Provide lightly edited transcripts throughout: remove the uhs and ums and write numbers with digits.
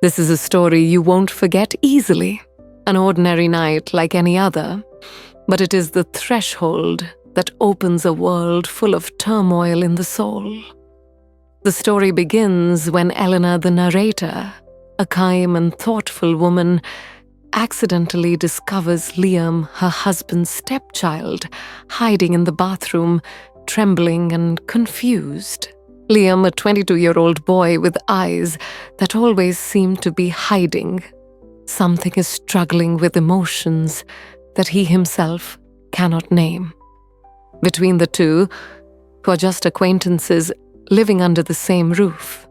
This is a story you won't forget easily. An ordinary night like any other, but it is the threshold that opens a world full of turmoil in the soul. The story begins when Eleanor, the narrator, a calm and thoughtful woman, accidentally discovers Liam, her husband's stepchild, hiding in the bathroom, trembling and confused. Liam, a 22-year-old boy with eyes that always seem to be hiding. Something is struggling with emotions that he himself cannot name. Between the two, who are just acquaintances living under the same roof,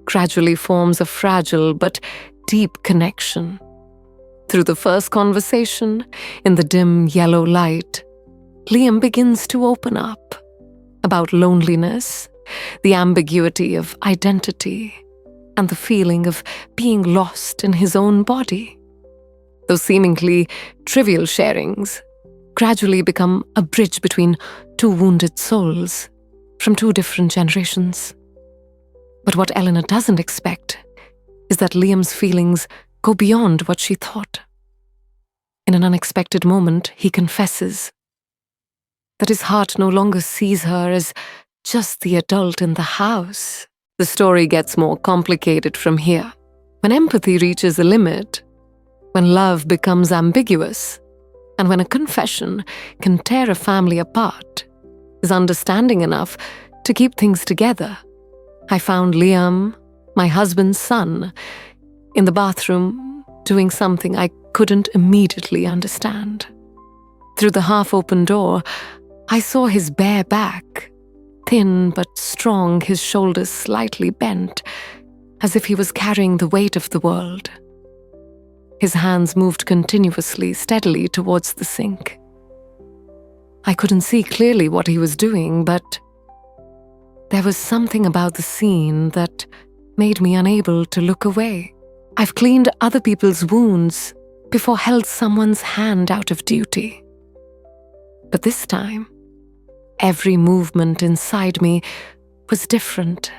gradually forms a fragile but deep connection. Through the first conversation, in the dim yellow light, Liam begins to open up about loneliness, the ambiguity of identity, and the feeling of being lost in his own body. Those seemingly trivial sharings gradually become a bridge between two wounded souls from two different generations. But what Eleanor doesn't expect is that Liam's feelings go beyond what she thought. In an unexpected moment, he confesses that his heart no longer sees her as just the adult in the house. The story gets more complicated from here. When empathy reaches a limit, when love becomes ambiguous, and when a confession can tear a family apart, is understanding enough to keep things together. I found Liam, my husband's son, in the bathroom doing something I couldn't immediately understand. Through the half-open door, I saw his bare back, thin but strong, his shoulders slightly bent, as if he was carrying the weight of the world. His hands moved continuously, steadily towards the sink. I couldn't see clearly what he was doing, but there was something about the scene that made me unable to look away. I've cleaned other people's wounds before held someone's hand out of duty. But this time, every movement inside me was different.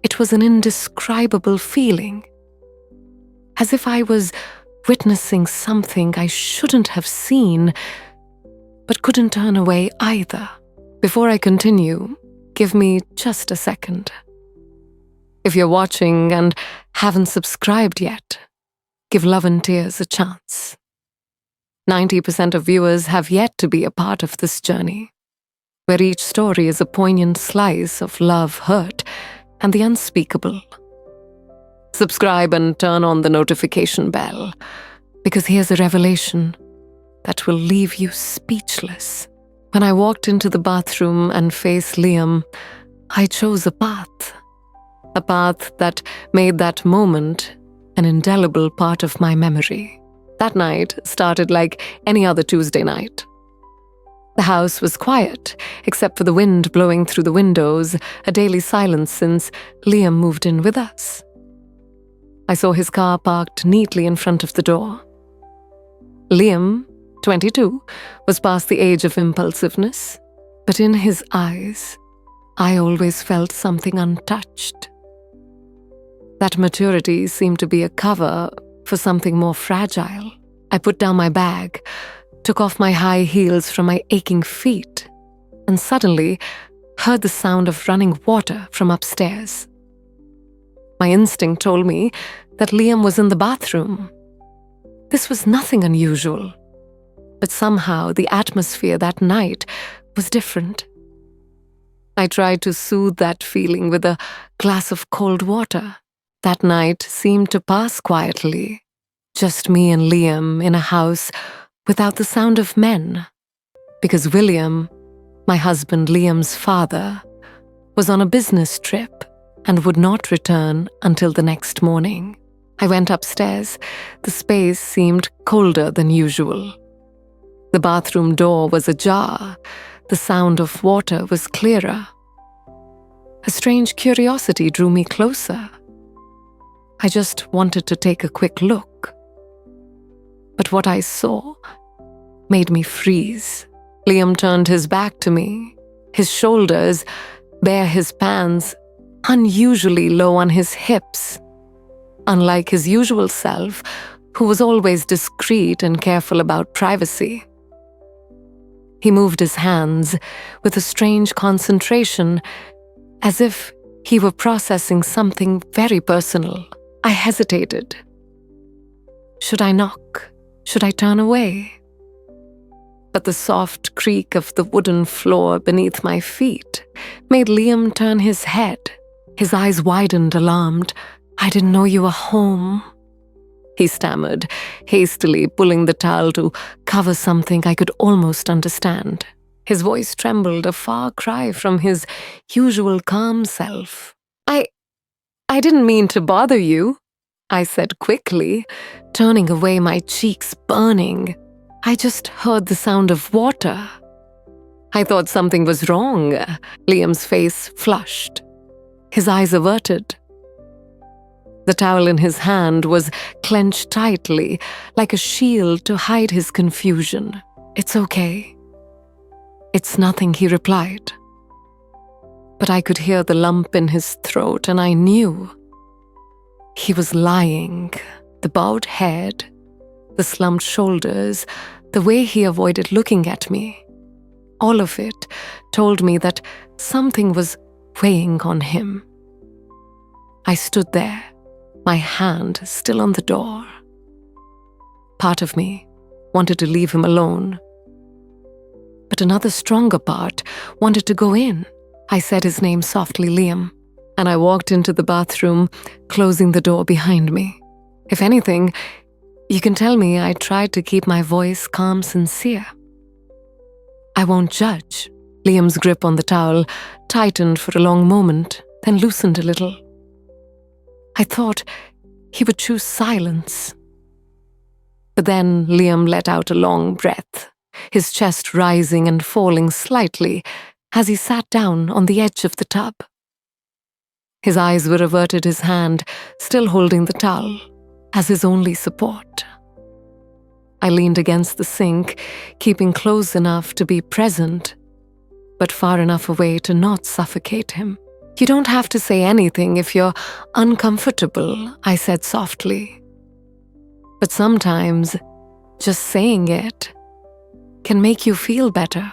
It was an indescribable feeling, as if I was witnessing something I shouldn't have seen, but couldn't turn away either. Before I continue, give me just a second. If you're watching and haven't subscribed yet, give Love and Tears a chance. 90% of viewers have yet to be a part of this journey, where each story is a poignant slice of love, hurt, and the unspeakable. Subscribe and turn on the notification bell, because here's a revelation that will leave you speechless. When I walked into the bathroom and faced Liam, I chose a path that made that moment an indelible part of my memory. That night started like any other Tuesday night. The house was quiet, except for the wind blowing through the windows, a daily silence since Liam moved in with us. I saw his car parked neatly in front of the door. Liam, 22, was past the age of impulsiveness, but in his eyes, I always felt something untouched. That maturity seemed to be a cover for something more fragile. I put down my bag, took off my high heels from my aching feet, and suddenly heard the sound of running water from upstairs. My instinct told me that Liam was in the bathroom. This was nothing unusual, but somehow the atmosphere that night was different. I tried to soothe that feeling with a glass of cold water. That night seemed to pass quietly, just me and Liam in a house without the sound of men, because William, my husband Liam's father, was on a business trip and would not return until the next morning. I went upstairs. The space seemed colder than usual. The bathroom door was ajar. The sound of water was clearer. A strange curiosity drew me closer. I just wanted to take a quick look. But what I saw made me freeze. Liam turned his back to me, his shoulders bare, his pants unusually low on his hips. unlike his usual self, who was always discreet and careful about privacy. He moved his hands with a strange concentration, as if he were processing something very personal. I hesitated. Should I knock? Should I turn away? But the soft creak of the wooden floor beneath my feet made Liam turn his head. His eyes widened, alarmed. "I didn't know you were home," he stammered, hastily pulling the towel to cover something I could almost understand. His voice trembled, a far cry from his usual calm self. I didn't mean to bother you," I said quickly, turning away, my cheeks burning. "I just heard the sound of water." I thought something was wrong. Liam's face flushed. His eyes averted. The towel in his hand was clenched tightly, like a shield to hide his confusion. "It's okay." "It's nothing," he replied. But I could hear the lump in his throat, and I knew. He was lying. The bowed head, the slumped shoulders, the way he avoided looking at me. All of it told me that something was weighing on him. I stood there, my hand still on the door. Part of me wanted to leave him alone, but another stronger part wanted to go in. I said his name softly, "Liam," and I walked into the bathroom, closing the door behind me. If anything, you can tell me I tried to keep my voice calm, sincere. "I won't judge." Liam's grip on the towel tightened for a long moment, then loosened a little. I thought he would choose silence. But then Liam let out a long breath, his chest rising and falling slightly as he sat down on the edge of the tub. His eyes were averted, his hand still holding the towel as his only support. I leaned against the sink, keeping close enough to be present, but far enough away to not suffocate him. "You don't have to say anything if you're uncomfortable," I said softly. "But sometimes just saying it can make you feel better."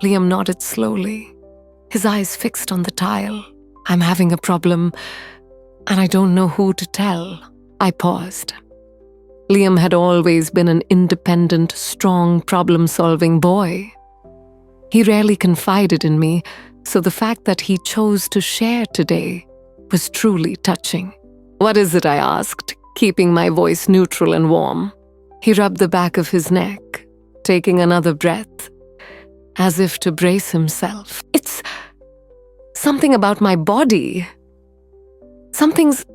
Liam nodded slowly, his eyes fixed on the tile. "I'm having a problem, and I don't know who to tell." I paused. Liam had always been an independent, strong, problem-solving boy. He rarely confided in me, so the fact that he chose to share today was truly touching. "What is it?" I asked, keeping my voice neutral and warm. He rubbed the back of his neck, taking another breath, as if to brace himself. "It's something about my body. Something's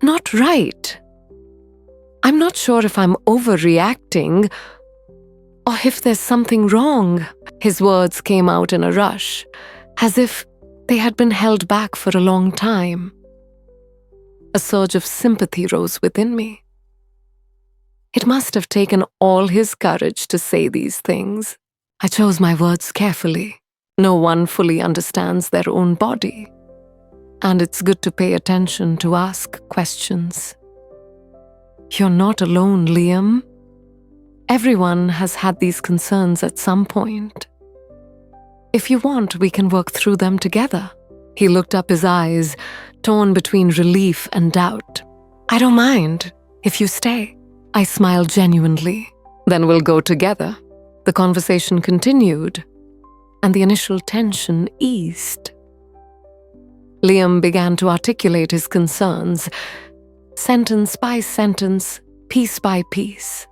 not right. I'm not sure if I'm overreacting or if there's something wrong." His words came out in a rush, as if they had been held back for a long time. A surge of sympathy rose within me. It must have taken all his courage to say these things. I chose my words carefully. No one fully understands their own body, and it's good to pay attention to ask questions. "You're not alone, Liam. Everyone has had these concerns at some point. If you want, we can work through them together." He looked up, his eyes torn between relief and doubt. "I don't mind if you stay." I smiled genuinely. "Then we'll go together." The conversation continued, and the initial tension eased. Liam began to articulate his concerns, sentence by sentence, piece by piece,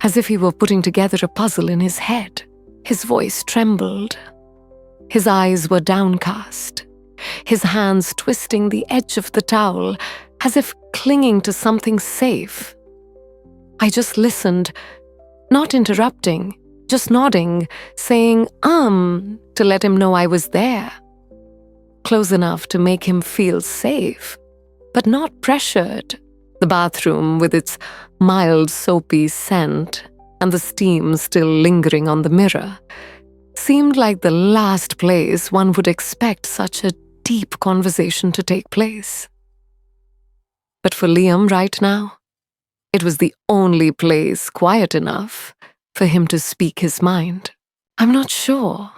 as if he were putting together a puzzle in his head. His voice trembled. His eyes were downcast, his hands twisting the edge of the towel as if clinging to something safe. I just listened, not interrupting, just nodding, saying, to let him know I was there. Close enough to make him feel safe, but not pressured. The bathroom, with its mild soapy scent and the steam still lingering on the mirror, seemed like the last place one would expect such a deep conversation to take place. But for Liam right now, it was the only place quiet enough for him to speak his mind. I'm not sure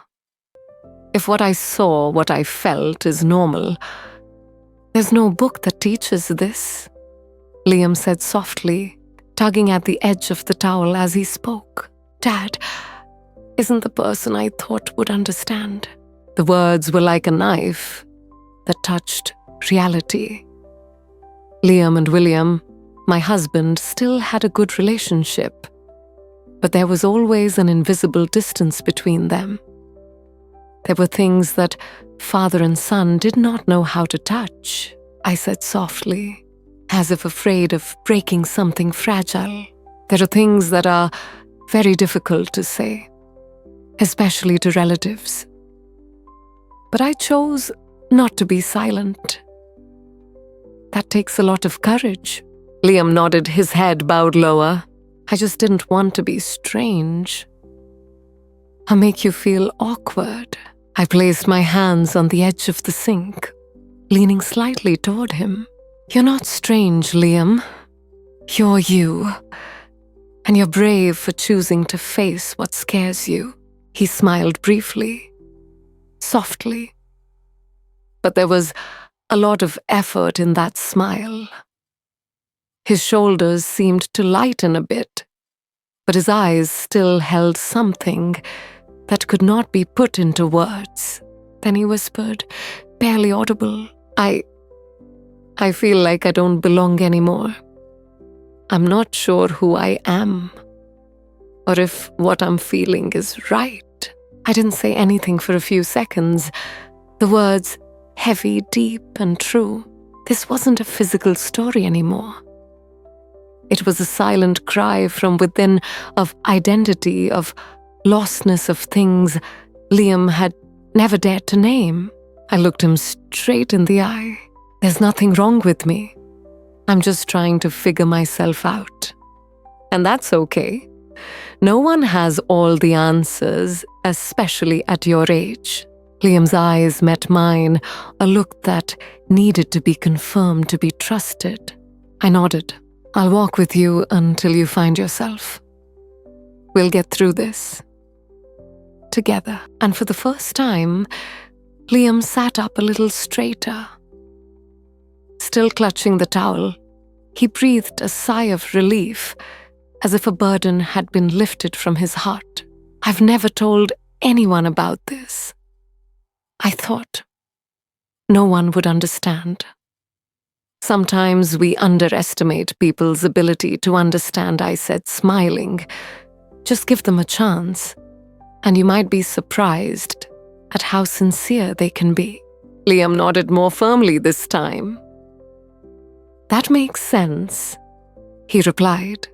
if what I saw, what I felt is normal. There's no book that teaches this, Liam said softly, tugging at the edge of the towel as he spoke. Dad isn't the person I thought would understand. The words were like a knife that touched reality. Liam and William, my husband, still had a good relationship, but there was always an invisible distance between them. There were things that father and son did not know how to touch, I said softly, as if afraid of breaking something fragile. There are things that are very difficult to say, especially to relatives. But I chose not to be silent. That takes a lot of courage. Liam nodded, his head bowed lower. I just didn't want to be strange or make you feel awkward. I placed my hands on the edge of the sink, leaning slightly toward him. You're not strange, Liam. You're you. And you're brave for choosing to face what scares you. He smiled briefly, softly. But there was a lot of effort in that smile. His shoulders seemed to lighten a bit, but his eyes still held something that could not be put into words. Then he whispered, barely audible, I feel like I don't belong anymore. I'm not sure who I am, or if what I'm feeling is right. I didn't say anything for a few seconds. The words, heavy, deep, and true. This wasn't a physical story anymore. It was a silent cry from within of identity, of lostness, of things Liam had never dared to name. I looked him straight in the eye. There's nothing wrong with me. I'm just trying to figure myself out. And that's okay. No one has all the answers, especially at your age. Liam's eyes met mine, a look that needed to be confirmed to be trusted. I nodded. I'll walk with you until you find yourself. We'll get through this together. And for the first time, Liam sat up a little straighter. Still clutching the towel, he breathed a sigh of relief, as if a burden had been lifted from his heart. I've never told anyone about this. I thought no one would understand. Sometimes we underestimate people's ability to understand, I said, smiling. Just give them a chance, and you might be surprised at how sincere they can be. Liam nodded more firmly this time. That makes sense, he replied,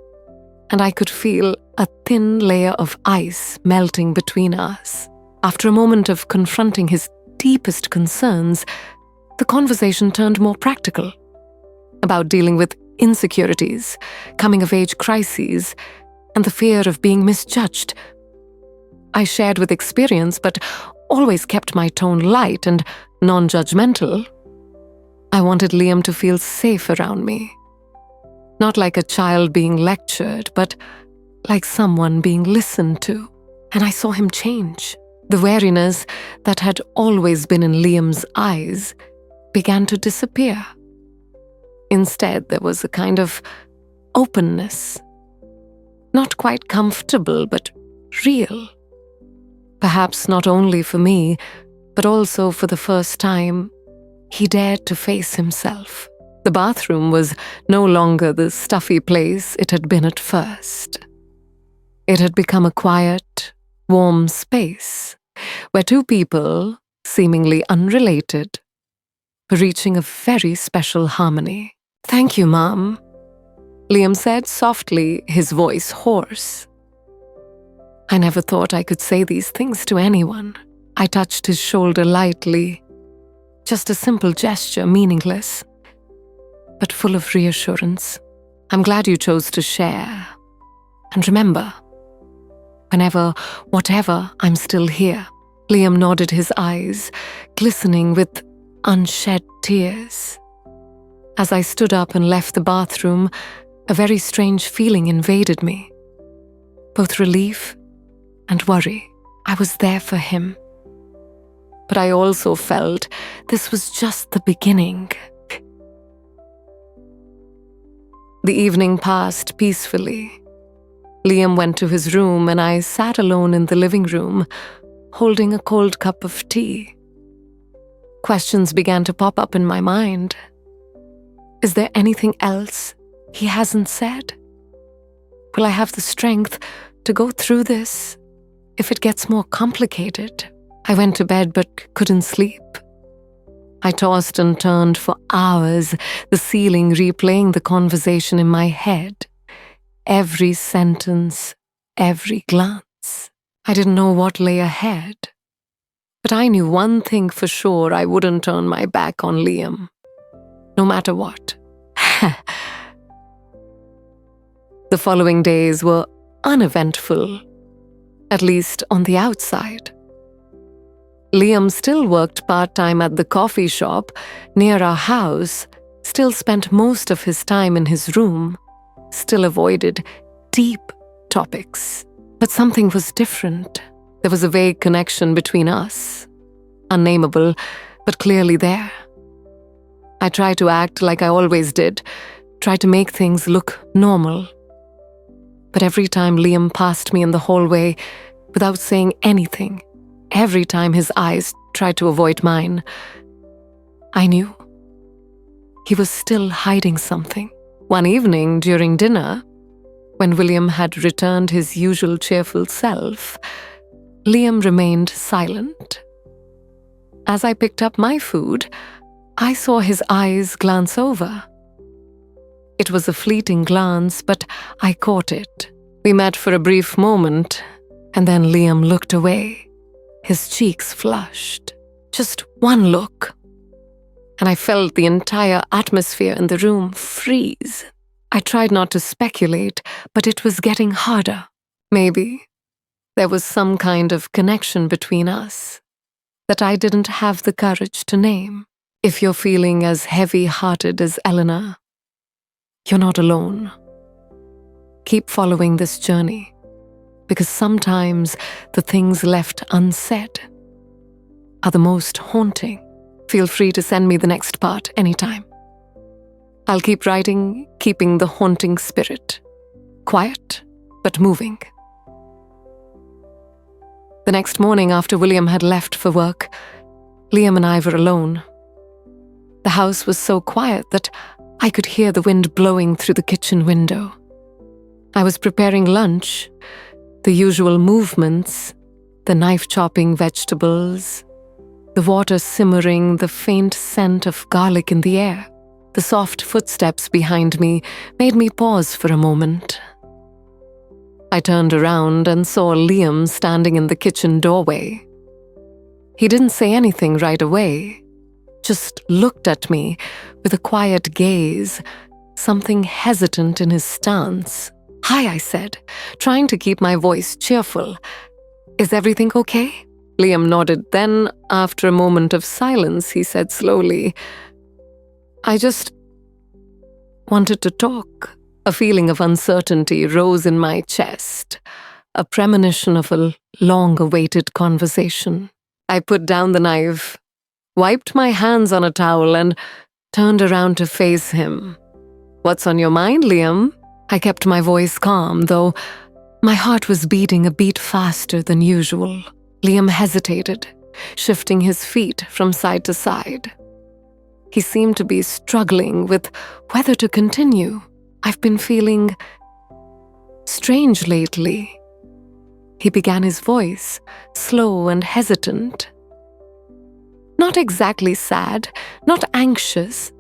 and I could feel a thin layer of ice melting between us. After a moment of confronting his deepest concerns, the conversation turned more practical, about dealing with insecurities, coming-of-age crises, and the fear of being misjudged. I shared with experience, but always kept my tone light and non-judgmental. I wanted Liam to feel safe around me. Not like a child being lectured, but like someone being listened to. And I saw him change. The wariness that had always been in Liam's eyes began to disappear. Instead, there was a kind of openness. Not quite comfortable, but real. Perhaps not only for me, but also for the first time, he dared to face himself. The bathroom was no longer the stuffy place it had been at first. It had become a quiet, warm space where two people, seemingly unrelated, were reaching a very special harmony. Thank you, Mom, Liam said softly, his voice hoarse. I never thought I could say these things to anyone. I touched his shoulder lightly. Just a simple gesture, meaningless, but full of reassurance. I'm glad you chose to share. And remember, whenever, whatever, I'm still here. Liam nodded, his eyes glistening with unshed tears. As I stood up and left the bathroom, a very strange feeling invaded me. Both relief and worry. I was there for him. But I also felt this was just the beginning. The evening passed peacefully. Liam went to his room and I sat alone in the living room, holding a cold cup of tea. Questions began to pop up in my mind. Is there anything else he hasn't said? Will I have the strength to go through this if it gets more complicated? I went to bed but couldn't sleep. I tossed and turned for hours, the ceiling replaying the conversation in my head. Every sentence, every glance. I didn't know what lay ahead. But I knew one thing for sure: I wouldn't turn my back on Liam. No matter what. The following days were uneventful, at least on the outside. Liam still worked part-time at the coffee shop near our house, still spent most of his time in his room, still avoided deep topics. But something was different. There was a vague connection between us, unnameable, but clearly there. I tried to act like I always did, tried to make things look normal. But every time Liam passed me in the hallway without saying anything, every time his eyes tried to avoid mine, I knew he was still hiding something. One evening during dinner, when William had returned his usual cheerful self, Liam remained silent. As I picked up my food, I saw his eyes glance over. It was a fleeting glance, but I caught it. We met for a brief moment, and then Liam looked away. His cheeks flushed. Just one look, and I felt the entire atmosphere in the room freeze. I tried not to speculate, but it was getting harder. Maybe there was some kind of connection between us that I didn't have the courage to name. If you're feeling as heavy-hearted as Eleanor, you're not alone. Keep following this journey, because sometimes the things left unsaid are the most haunting. Feel free to send me the next part anytime. I'll keep writing, keeping the haunting spirit quiet but moving. The next morning after William had left for work, Liam and I were alone. The house was so quiet that I could hear the wind blowing through the kitchen window. I was preparing lunch, the usual movements, the knife chopping vegetables, the water simmering, the faint scent of garlic in the air. The soft footsteps behind me made me pause for a moment. I turned around and saw Liam standing in the kitchen doorway. He didn't say anything right away, just looked at me with a quiet gaze, something hesitant in his stance. "Hi," I said, trying to keep my voice cheerful. "Is everything okay?" Liam nodded. Then, after a moment of silence, he said slowly, "I just wanted to talk." A feeling of uncertainty rose in my chest, a premonition of a long-awaited conversation. I put down the knife, wiped my hands on a towel, and turned around to face him. "What's on your mind, Liam?" I kept my voice calm, though my heart was beating a beat faster than usual. Liam hesitated, shifting his feet from side to side. He seemed to be struggling with whether to continue. "I've been feeling strange lately." He began his voice, slow and hesitant. Not exactly sad, not anxious,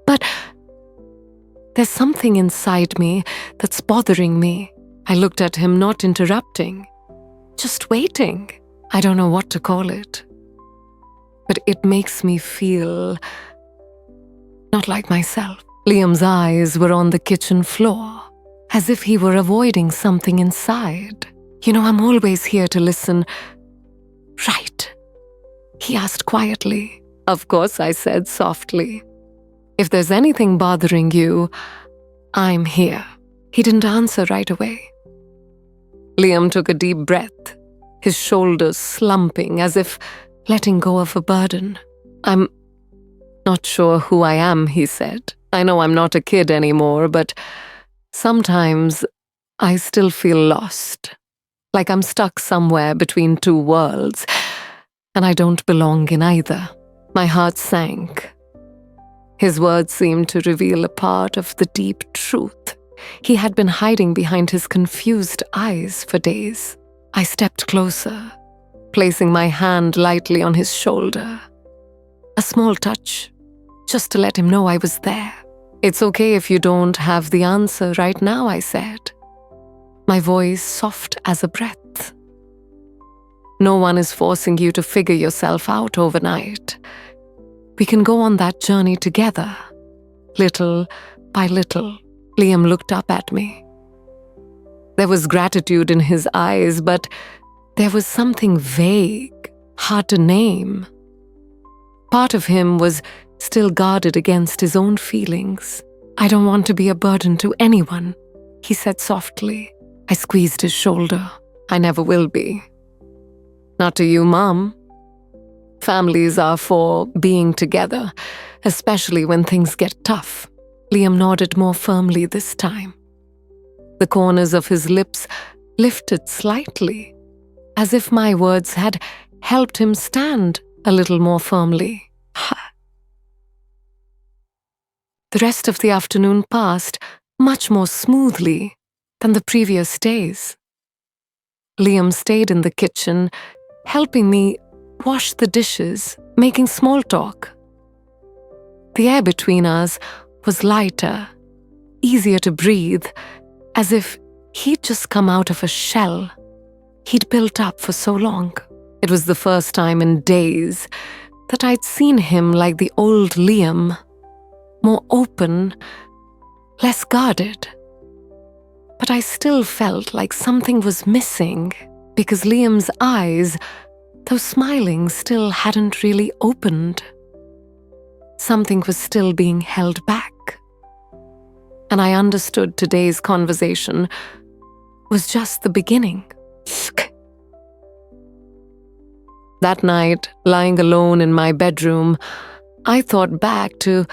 but there's something inside me that's bothering me. I looked at him, not interrupting, just waiting. I don't know what to call it, but it makes me feel not like myself. Liam's eyes were on the kitchen floor, as if he were avoiding something inside. "You know, I'm always here to listen." "Right?" he asked quietly. "Of course," I said softly. If there's anything bothering you, I'm here. He didn't answer right away. Liam took a deep breath, his shoulders slumping as if letting go of a burden. I'm not sure who I am, he said. I know I'm not a kid anymore, but sometimes I still feel lost. Like I'm stuck somewhere between two worlds, and I don't belong in either. My heart sank. His words seemed to reveal a part of the deep truth he had been hiding behind his confused eyes for days. I stepped closer, placing my hand lightly on his shoulder. A small touch, just to let him know I was there. It's okay if you don't have the answer right now, I said, my voice soft as a breath. No one is forcing you to figure yourself out overnight. We can go on that journey together, little by little. Liam looked up at me. There was gratitude in his eyes, but there was something vague, hard to name. Part of him was still guarded against his own feelings. I don't want to be a burden to anyone, he said softly. I squeezed his shoulder. I never will be. Not to you, Mom. Families are for being together, especially when things get tough. Liam nodded more firmly this time. The corners of his lips lifted slightly, as if my words had helped him stand a little more firmly. The rest of the afternoon passed much more smoothly than the previous days. Liam stayed in the kitchen, helping me wash the dishes, making small talk. The air between us was lighter, easier to breathe, as if he'd just come out of a shell he'd built up for so long. It was the first time in days that I'd seen him like the old Liam, more open, less guarded. But I still felt like something was missing because Liam's eyes, though smiling, still hadn't really opened. Something was still being held back. And I understood today's conversation was just the beginning. That night, lying alone in my bedroom, I thought back to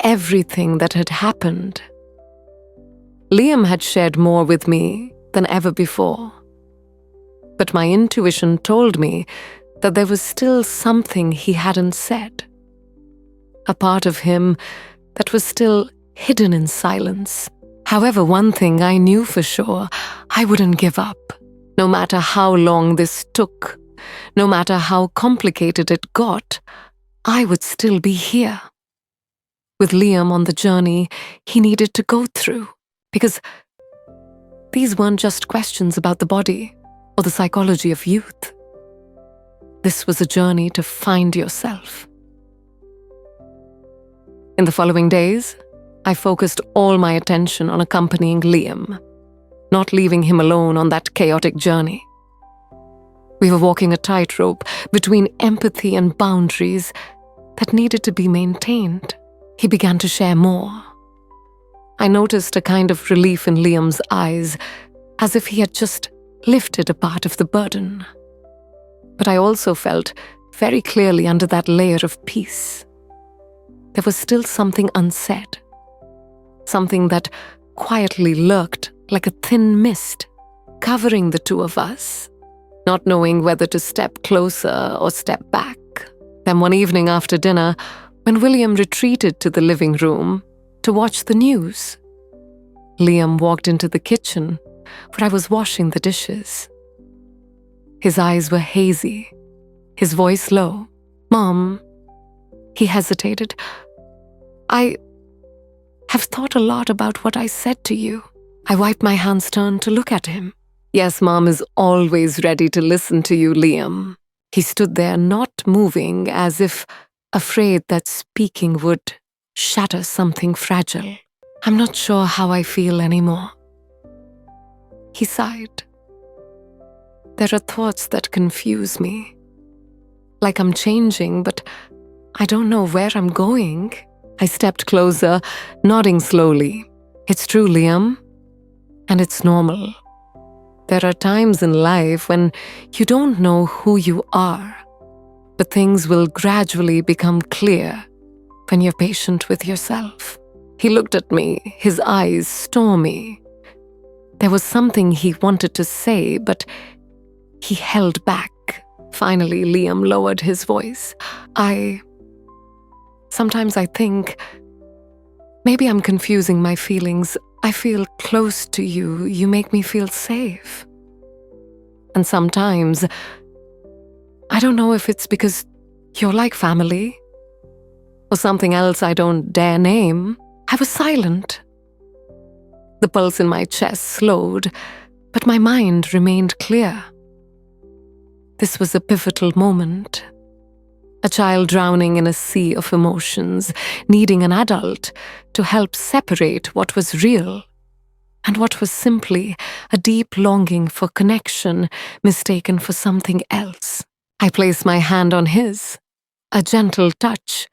everything that had happened. Liam had shared more with me than ever before. But my intuition told me that there was still something he hadn't said. A part of him that was still hidden in silence. However, one thing I knew for sure, I wouldn't give up. No matter how long this took, no matter how complicated it got, I would still be here. With Liam on the journey he needed to go through. Because these weren't just questions about the body or the psychology of youth. This was a journey to find yourself. In the following days, I focused all my attention on accompanying Liam, not leaving him alone on that chaotic journey. We were walking a tightrope between empathy and boundaries that needed to be maintained. He began to share more. I noticed a kind of relief in Liam's eyes, as if he had just lifted a part of the burden. But I also felt very clearly under that layer of peace. There was still something unsaid, something that quietly lurked like a thin mist, covering the two of us, not knowing whether to step closer or step back. Then one evening after dinner, when William retreated to the living room to watch the news, Liam walked into the kitchen where I was washing the dishes. His eyes were hazy, his voice low. "Mom," he hesitated, "I have thought a lot about what I said to you." I wiped my hands, turned to look at him. "Yes, Mom is always ready to listen to you, Liam." He stood there, not moving, as if afraid that speaking would shatter something fragile. "I'm not sure how I feel anymore." He sighed. "There are thoughts that confuse me. Like I'm changing, but I don't know where I'm going." I stepped closer, nodding slowly. It's true, Liam, and it's normal. There are times in life when you don't know who you are, but things will gradually become clear when you're patient with yourself. He looked at me, his eyes stormy. There was something he wanted to say, but he held back. Finally, Liam lowered his voice. Sometimes I think maybe I'm confusing my feelings. I feel close to you. You make me feel safe. And sometimes, I don't know if it's because you're like family or something else I don't dare name. I was silent. The pulse in my chest slowed, but my mind remained clear. This was a pivotal moment. A child drowning in a sea of emotions, needing an adult to help separate what was real and what was simply a deep longing for connection mistaken for something else. I placed my hand on his, a gentle touch,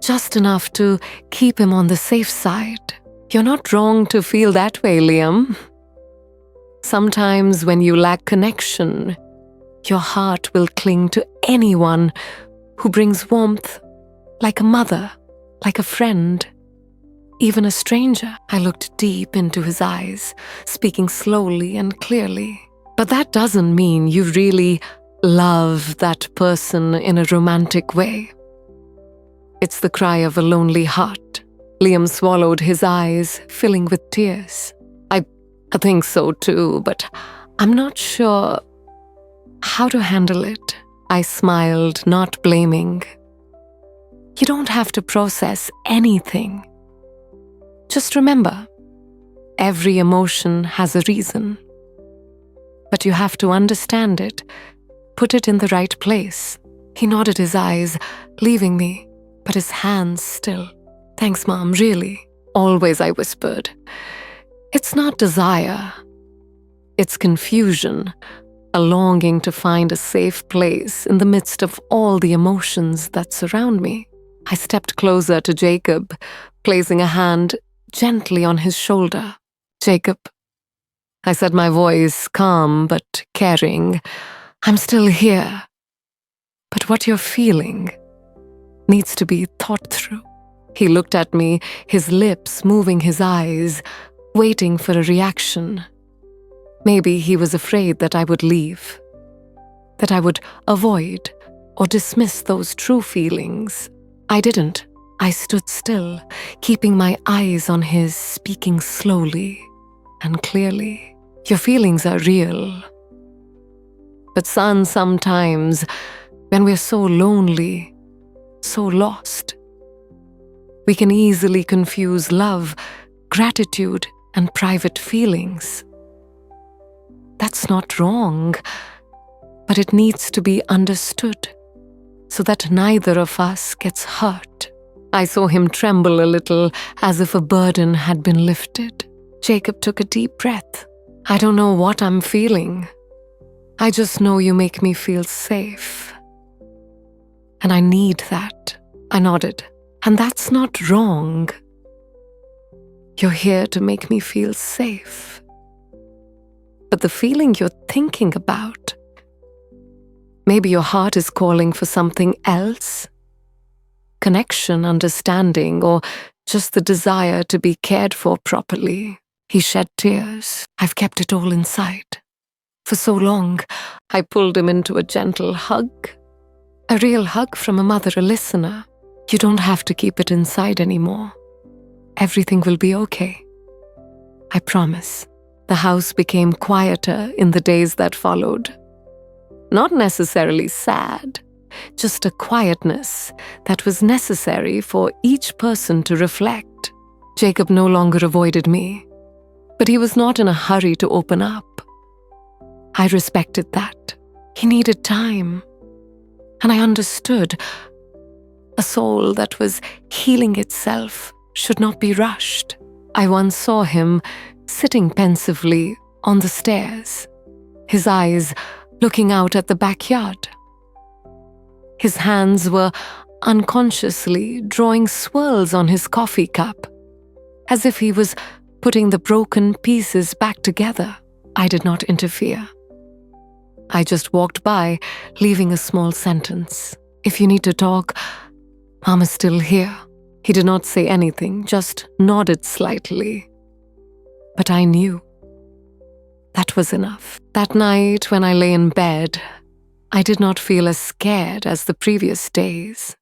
just enough to keep him on the safe side. You're not wrong to feel that way, Liam. Sometimes when you lack connection, your heart will cling to anyone who brings warmth, like a mother, like a friend, even a stranger. I looked deep into his eyes, speaking slowly and clearly. But that doesn't mean you really love that person in a romantic way. It's the cry of a lonely heart. Liam swallowed, his eyes filling with tears. I think so too, but I'm not sure how to handle it. I smiled, not blaming. You don't have to process anything. Just remember, every emotion has a reason. But you have to understand it, put it in the right place. He nodded his eyes, leaving me, but his hands still. Thanks, Mom, really. Always, I whispered. It's not desire. It's confusion. A longing to find a safe place in the midst of all the emotions that surround me. I stepped closer to Jacob, placing a hand gently on his shoulder. Jacob, I said, my voice calm but caring, I'm still here. But what you're feeling needs to be thought through. He looked at me, his lips moving, his eyes, waiting for a reaction. Maybe he was afraid that I would leave, that I would avoid or dismiss those true feelings. I didn't. I stood still, keeping my eyes on his, speaking slowly and clearly. Your feelings are real. But son, sometimes when we're so lonely, so lost, we can easily confuse love, gratitude, and private feelings. That's not wrong, but it needs to be understood so that neither of us gets hurt. I saw him tremble a little, as if a burden had been lifted. Jacob took a deep breath. I don't know what I'm feeling. I just know you make me feel safe. And I need that. I nodded. And that's not wrong. You're here to make me feel safe. But the feeling you're thinking about, maybe your heart is calling for something else? Connection, understanding, or just the desire to be cared for properly. He shed tears. I've kept it all inside. For so long, I pulled him into a gentle hug. A real hug from a mother, a listener. You don't have to keep it inside anymore. Everything will be okay. I promise. The house became quieter in the days that followed. Not necessarily sad, just a quietness that was necessary for each person to reflect. Jacob no longer avoided me, but he was not in a hurry to open up. I respected that. He needed time, and I understood. A soul that was healing itself should not be rushed. I once saw him sitting pensively on the stairs, his eyes looking out at the backyard. His hands were unconsciously drawing swirls on his coffee cup, as if he was putting the broken pieces back together. I did not interfere. I just walked by, leaving a small sentence. If you need to talk, Mom is still here. He did not say anything, just nodded slightly. But I knew. That was enough. That night when I lay in bed, I did not feel as scared as the previous days.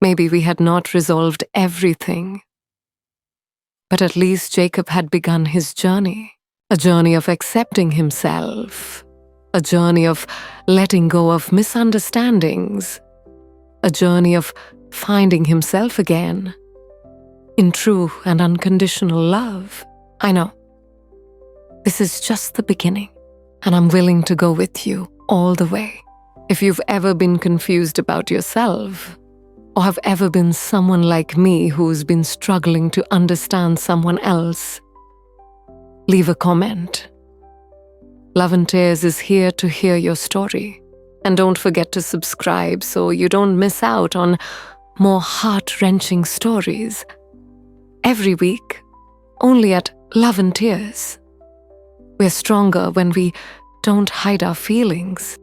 Maybe we had not resolved everything, but at least Jacob had begun his journey. A journey of accepting himself, a journey of letting go of misunderstandings, a journey of finding himself again in true and unconditional love. I know. This is just the beginning, and I'm willing to go with you all the way. If you've ever been confused about yourself, or have ever been someone like me who's been struggling to understand someone else, leave a comment. Love and Tears is here to hear your story. And don't forget to subscribe so you don't miss out on more heart-wrenching stories. Every week, only at Love and Tears. We're stronger when we don't hide our feelings.